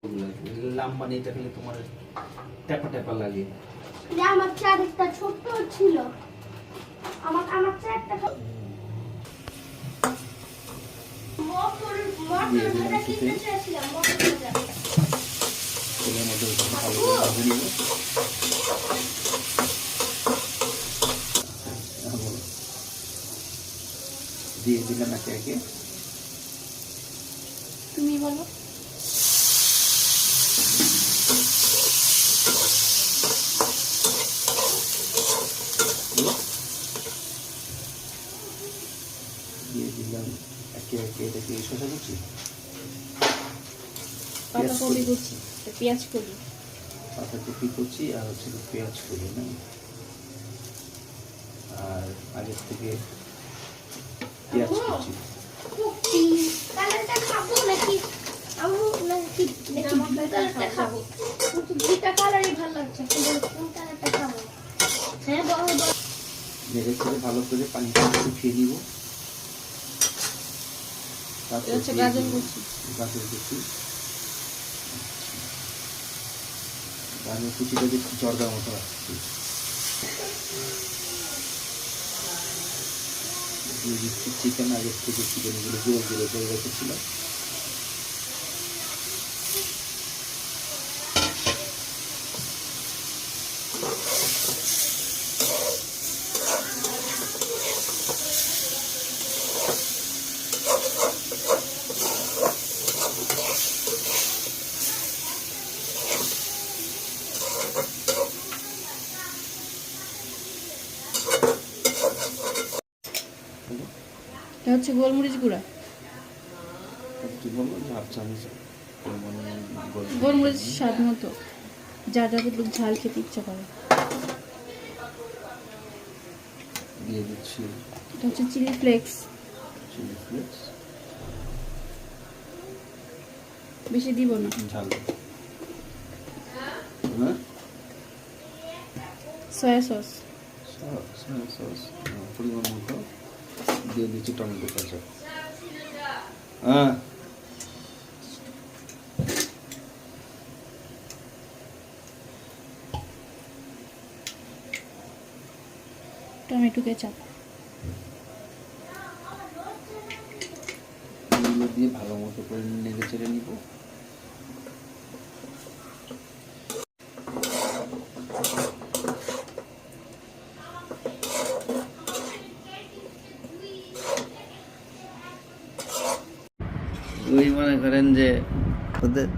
লাম্বা নিয়ে থাকলে তোমার ট্যাপা ট্যাপা লাগে। আমার চারটা ছোট ছিল, আমার চারটা মটর ভাজা কিনতে চেয়েছিলাম, মটর ভাজা তেলের মধ্যে ভালো করে ভেজে নিব। দিয়ে দিলাম একে একে। তুমি বলো। দিয়ে দিলাম একে একে এটাকে শসা কুচি, পাতাকপি কুচি, পেঁয়াজ কুচি, পাতাকপি কুচি আর হচ্ছে পেঁয়াজ কুচি না। আর আগের থেকে পেঁয়াজ কুচি। কালারটা খাবো নাকি নাকি কালারটা খাবো? দুইটা কালারই ভালো লাগছে, কোন কালারটা খাবো? হ্যাঁ নেড়ে চেড়ে ভালো করে পানিটা শুকিয়ে নিব। তারপর গাজর কুচি, গাজর কুচিটা যে জর্দার মতো রাখছি। দিয়ে দিচ্ছি চিকেন, আগের থেকে চিকেনগুলো জোর জোরে করে রেখেছিলাম। এটা হচ্ছে গোলমরিচ গুঁড়া, গোলমরিচ স্বাদ মতো, যা যা একটু ঝাল খেতে ইচ্ছা করে। দিয়ে দিচ্ছি এটা হচ্ছে চিলি ফ্লেক্স, বেশি দিব না, ঝাল। সয়া সস, পরিমাণ মতো দিয়ে দিচ্ছি টমেটো কাঁচা। টমেটো কেচাপ এগুলো দিয়ে ভালো মতো করে নেড়ে চেড়ে নিব। ওই মনে করেন যে ওদের